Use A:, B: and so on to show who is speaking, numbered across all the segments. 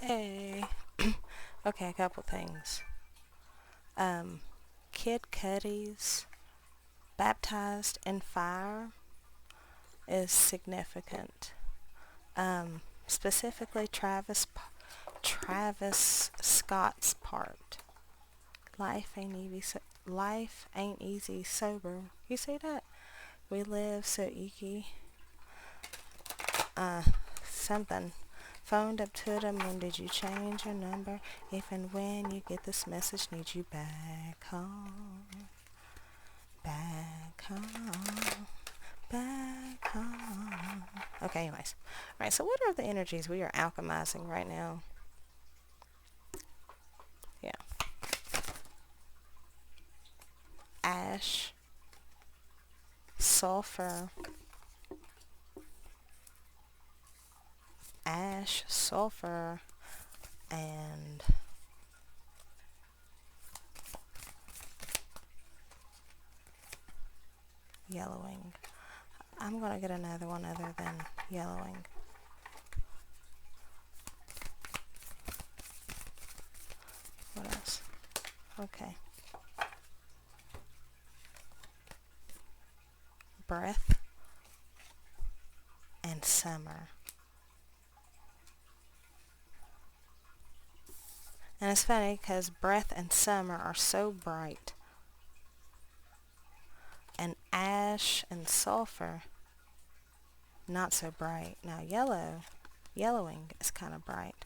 A: Hey. Okay, a couple things. Um, Kid Cudi's Baptized in Fire is significant. Specifically Travis Scott's part. Life ain't easy sober. You say that? We live so icky. Uh, Something. Phoned up to them when did you change your number? If and when you get this message, need you back home. Back home. Back home. Okay, anyways. Alright, so what are the energies we are alchemizing right now? Yeah. Ash, sulfur, and yellowing. I'm gonna get another one other than yellowing. What else? Okay. Breath and summer. And it's funny because breath and summer are so bright. And ash and sulfur, not so bright. Now yellowing is kind of bright.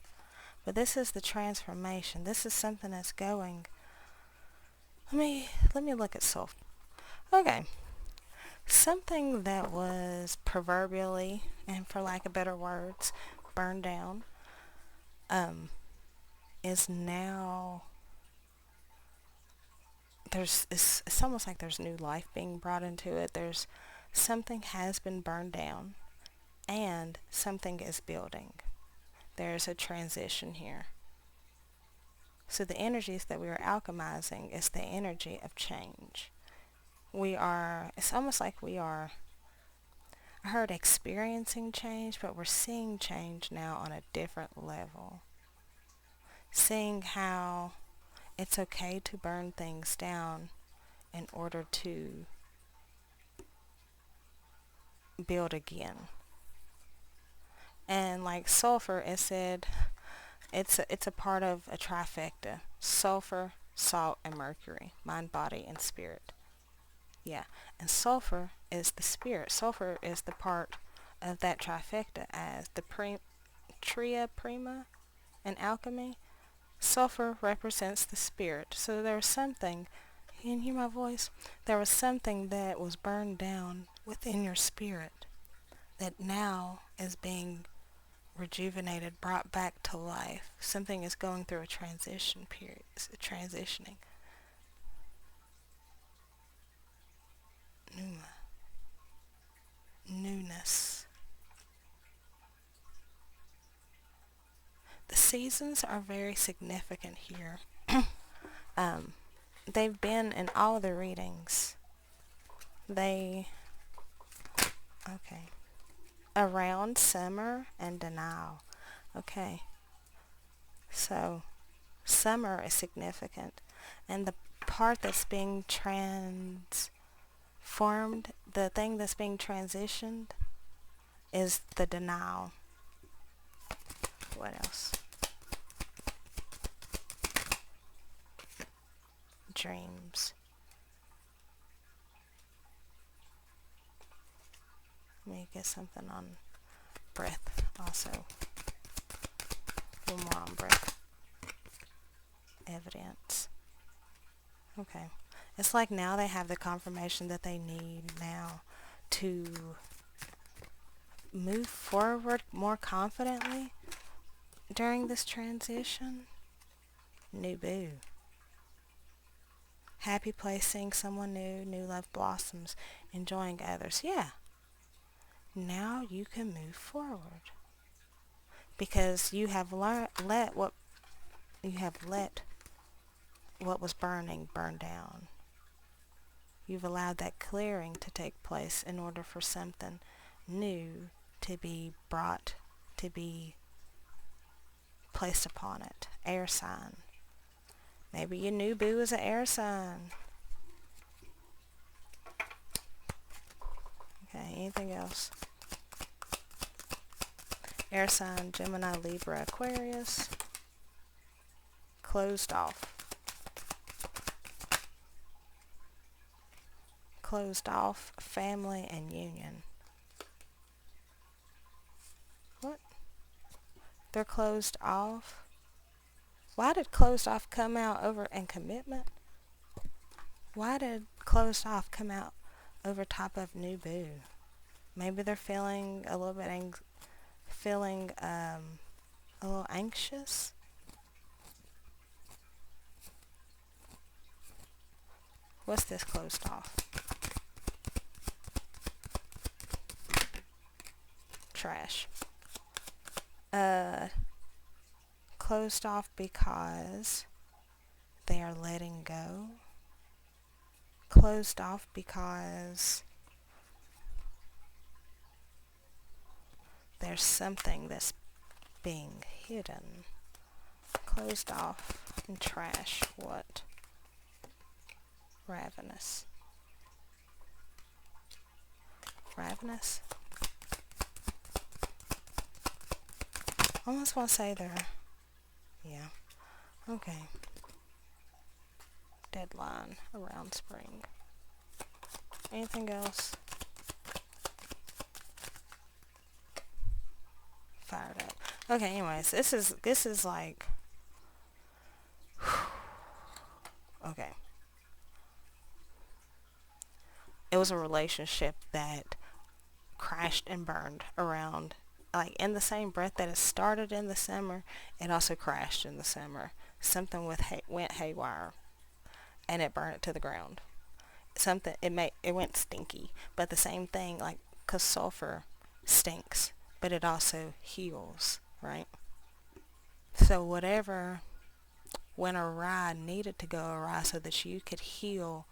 A: But this is the transformation. This is something that's going. Let me look at sulfur. Okay. Something that was proverbially, and for lack of better words, burned down, is now it's almost like there's new life being brought into it. There's something has been burned down and something is building. There's a transition here. So the energies that we are alchemizing is the energy of change. It's almost like I heard experiencing change, but we're seeing change now on a different level. Seeing how it's okay to burn things down in order to build again. And like sulfur, it said it's a part of a trifecta: sulfur, salt, and mercury, mind, body, and spirit. Yeah, and sulfur is the spirit. Sulfur is the part of that trifecta as the tria prima in alchemy. Sulfur represents the spirit. So there was something, you can hear my voice? There was something that was burned down within your spirit that now is being rejuvenated, brought back to life. Something is going through a transition period. It's transitioning. Pneuma. Newness. The seasons are very significant here. um, they've been in all of the readings. Okay. Around summer and denial. Okay. So, summer is significant. And the part that's being transformed, the thing that's being transitioned, is the denial. What else? Dreams. Let me get something on breath also. A little more on breath. Evidence. Okay. It's like now they have the confirmation that they need now to move forward more confidently during this transition. New boo. Happy place, seeing someone new, new love blossoms, enjoying others. Yeah. Now you can move forward. Because you have let what was burning burn down. You've allowed that clearing to take place in order for something new to be brought, to be placed upon it. Air sign. Maybe your new boo is an air sign. Okay, anything else? Air sign, Gemini, Libra, Aquarius. Closed off. Closed off, family and union. What? They're closed off? Why did closed off come out over in commitment? Why did closed off come out over top of new boo? Maybe they're feeling a little bit a little anxious. What's this closed off? Trash. Closed off because they are letting go. Closed off because there's something that's being hidden. Closed off and trash. What? Ravenous. Ravenous? I almost want to say they're... Yeah. Okay. Deadline around spring. Anything else? Fired up. Okay, anyways, this is like... Okay. It was a relationship that crashed and burned around, like in the same breath that it started in the summer, it also crashed in the summer. Something went haywire, and it burned it to the ground. It went stinky, but the same thing, like, 'cause sulfur stinks, but it also heals, right? So whatever went awry needed to go awry so that you could heal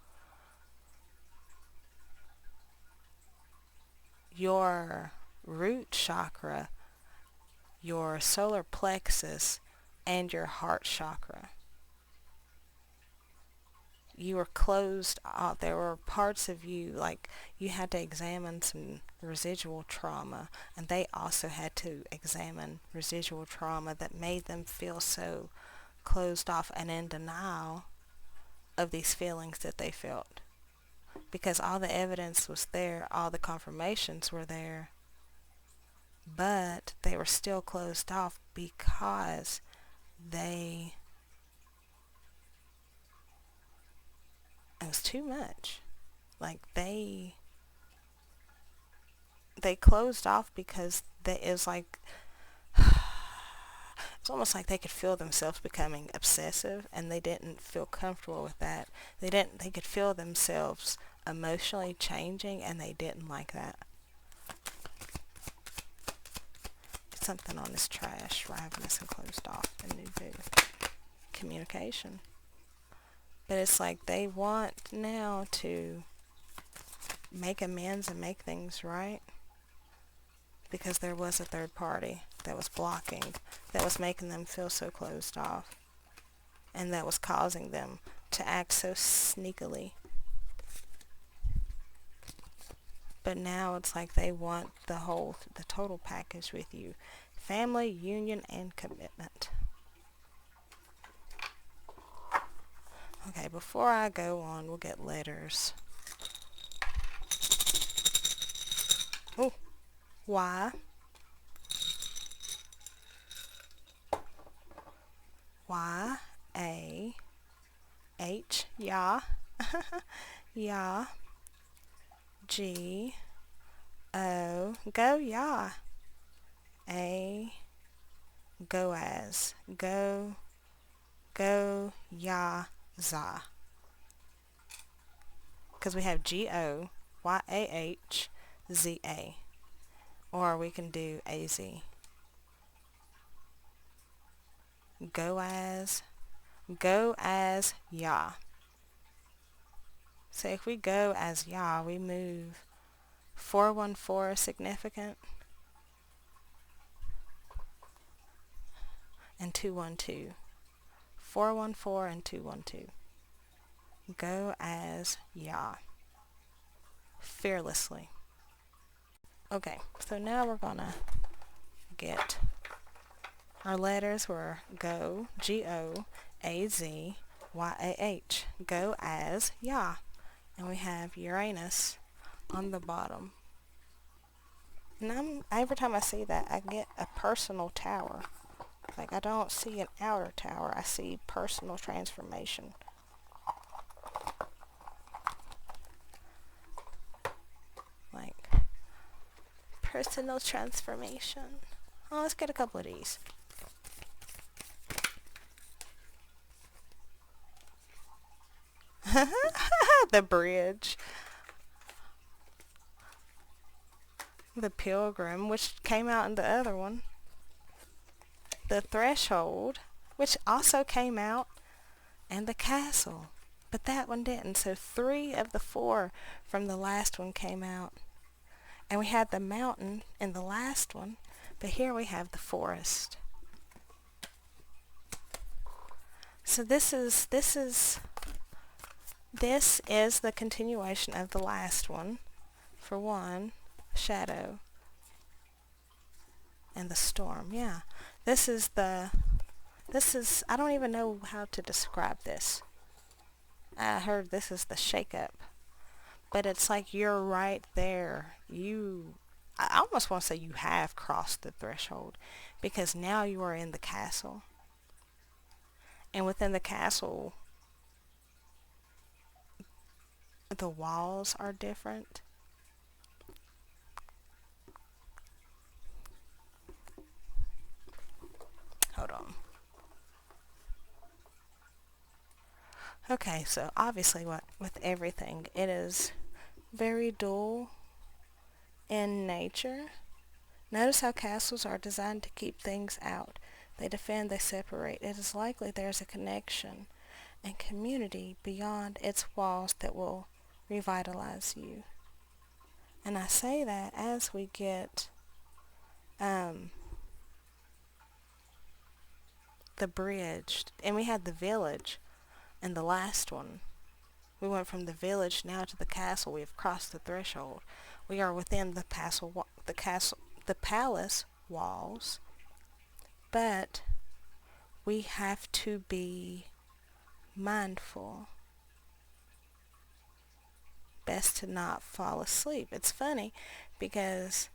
A: your root chakra, your solar plexus, and your heart chakra. You were closed off. There were parts of you, like, you had to examine some residual trauma, and they also had to examine residual trauma that made them feel so closed off and in denial of these feelings that they felt. Because all the evidence was there, all the confirmations were there, but they were still closed off because it was too much. Like, they closed off because it was like, it's almost like they could feel themselves becoming obsessive, and they didn't feel comfortable with that. They could feel themselves emotionally changing, and they didn't like that. Something on this trash, ravenous and closed off, and new boo. Communication. But it's like they want now to make amends and make things right, because there was a third party that was blocking, that was making them feel so closed off, and that was causing them to act so sneakily. But now it's like they want the total package with you. Family, union, and commitment. Okay, before I go on, we'll get letters. Oh, Y. Y, A, H, ya. Ya. G, O, go ya. A, go as. Go, ya, za. Because we have G-O, Y-A-H, Z-A. Or we can do A-Z. Go as ya. So if we go as ya, we move 414 significant. and 212. 414 and 212. Go as Yah. Fearlessly. Okay, so now we're gonna get our letters were go, G-O-A-Z-Y-A-H. Go as Yah. And we have Uranus on the bottom. And every time I see that, I get a personal tower. Like, I don't see an outer tower. I see personal transformation. Like, personal transformation. Oh, let's get a couple of these. The bridge. The pilgrim, which came out in the other one. The threshold, which also came out. And the castle. But that one didn't. So 3 of the 4 from the last one came out. And we had the mountain in the last one. But here we have the forest. So this is the continuation of the last one. For one, shadow. And the storm, yeah. I don't even know how to describe this. I heard this is the shake-up. But it's like you're right there. I almost want to say you have crossed the threshold. Because now you are in the castle. And within the castle, the walls are different. Hold on. Okay, so obviously with everything, it is very dual in nature. Notice how castles are designed to keep things out. They defend, they separate. It is likely there is a connection and community beyond its walls that will revitalize you. And I say that as we get the bridge, and we had the village in the last one. We went from the village now to the castle. We have crossed the threshold. We are within the palace walls, but we have to be mindful. Best to not fall asleep. It's funny because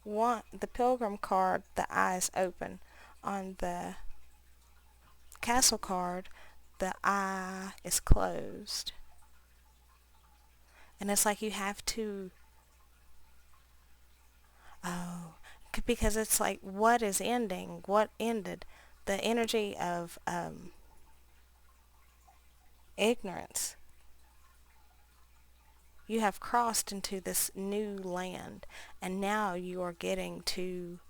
A: the pilgrim card, the eyes open. On the castle card, the eye is closed. And it's like you have to, because it's like what is ending, what ended, the energy of ignorance. You have crossed into this new land, and now you are getting to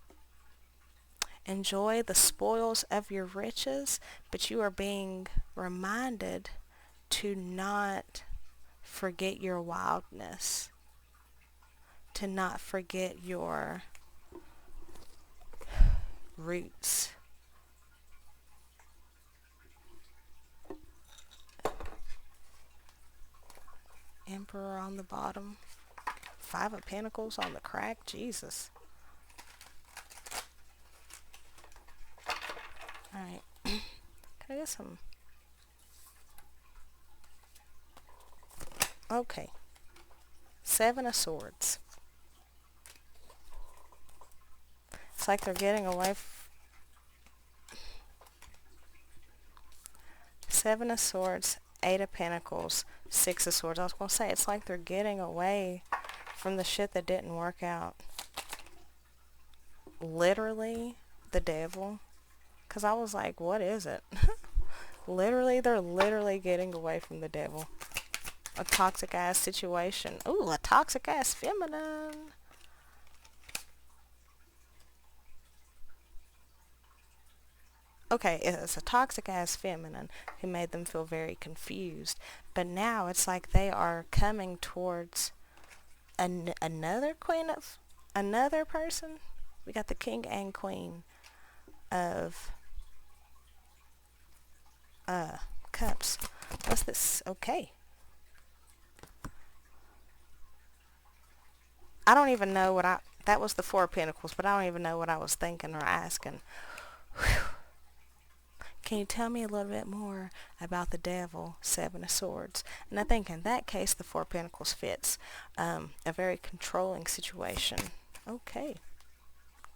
A: enjoy the spoils of your riches, but you are being reminded to not forget your wildness, to not forget your roots. Emperor on the bottom. 5 of Pentacles on the crack. Jesus. Alright. Can I get some? Okay. 7 of Swords. It's like they're getting away. 7 of Swords, 8 of Pentacles, 6 of Swords. I was going to say, it's like they're getting away from the shit that didn't work out. Literally, the devil. Because I was like, what is it? They're literally getting away from the devil. A toxic ass situation. Ooh, a toxic ass feminine. Okay, it's a toxic ass feminine who made them feel very confused. But now it's like they are coming towards another person. We got the king and queen of cups. What's this? Okay. I don't even know what that was the Four of Pentacles, but I don't even know what I was thinking or asking. Whew. Can you tell me a little bit more about the Devil, Seven of Swords? And I think in that case, the Four of Pentacles fits a very controlling situation. Okay.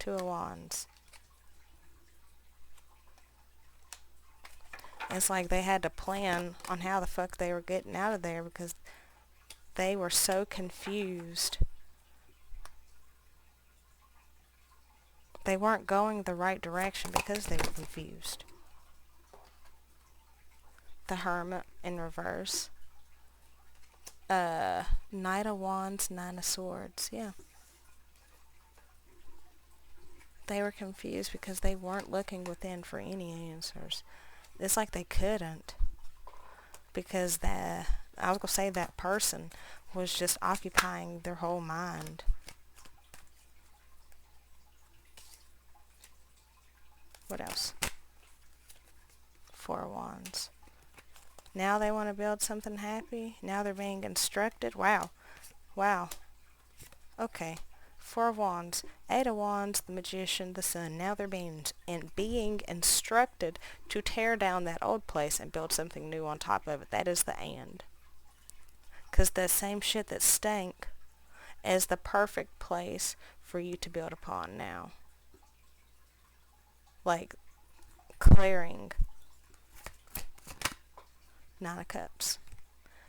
A: Two of Wands. It's like they had to plan on how the fuck they were getting out of there because they were so confused. They weren't going the right direction because they were confused. The Hermit in reverse. Knight of Wands, Nine of Swords. Yeah. They were confused because they weren't looking within for any answers. It's like they couldn't. Because I was going to say that person was just occupying their whole mind. What else? Four of Wands. Now they want to build something happy. Now they're being instructed. Wow. Wow. Okay. Four of Wands. Eight of Wands, the Magician, the Sun. Now they're being instructed to tear down that old place and build something new on top of it. That is the and. Because the same shit that stank is the perfect place for you to build upon now. Like clearing. Nine of Cups.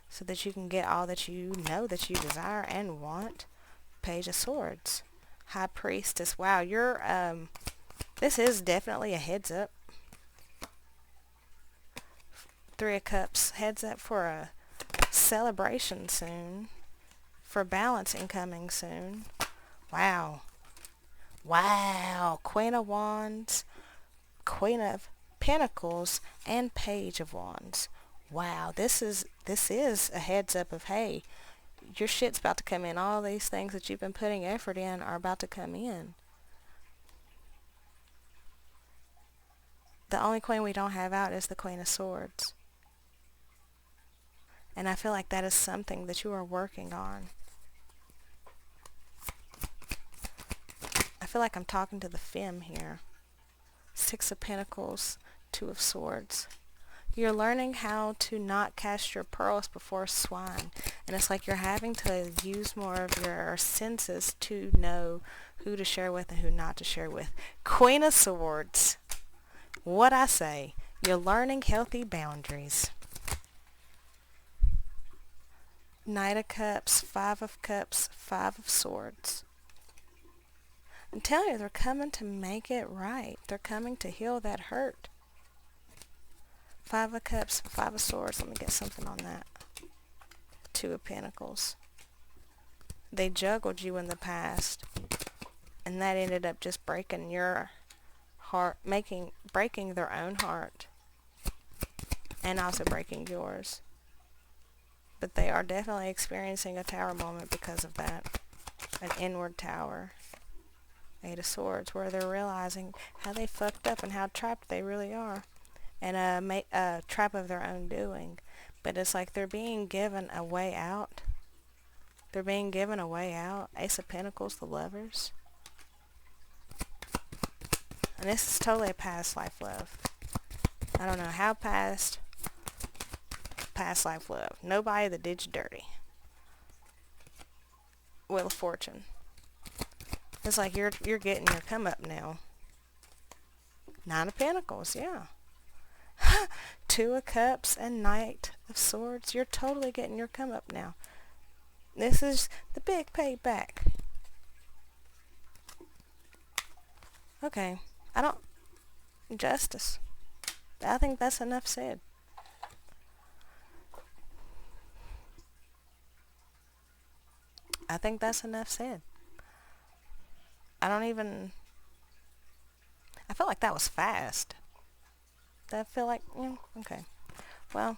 A: So that you can get all that you know that you desire and want. Page of Swords. High Priestess. Wow, you're, this is definitely a heads up. Three of Cups. Heads up for a celebration soon. For balance incoming soon. Wow. Wow. Queen of Wands. Queen of Pentacles. And Page of Wands. Wow, this is a heads up of, hey, your shit's about to come in. All these things that you've been putting effort in are about to come in. The only queen we don't have out is the Queen of Swords. And I feel like that is something that you are working on. I feel like I'm talking to the femme here. Six of Pentacles, Two of Swords. You're learning how to not cast your pearls before swine. And it's like you're having to use more of your senses to know who to share with and who not to share with. Queen of Swords. What I say, you're learning healthy boundaries. Knight of Cups, Five of Cups, Five of Swords. I'm telling you, they're coming to make it right. They're coming to heal that hurt. Five of Cups, Five of Swords. Let me get something on that. Two of Pentacles. They juggled you in the past. And that ended up just breaking your heart. Breaking their own heart. And also breaking yours. But they are definitely experiencing a tower moment because of that. An inward tower. Eight of Swords. Where they're realizing how they fucked up and how trapped they really are. And a trap of their own doing. But it's like they're being given a way out. They're being given a way out. Ace of Pentacles, the Lovers. And this is totally a past life love. I don't know how past life love. Nobody that did you dirty. Wheel of Fortune. It's like you're getting your come up now. Nine of Pentacles, yeah. Two of Cups and Knight of Swords. You're totally getting your come up now. This is the big payback. Okay. Justice. I think that's enough said. I think that's enough said. I feel like that was fast. I feel like, okay. Well,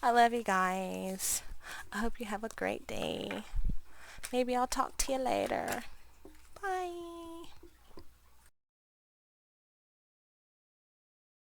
A: I love you guys. I hope you have a great day. Maybe I'll talk to you later. Bye.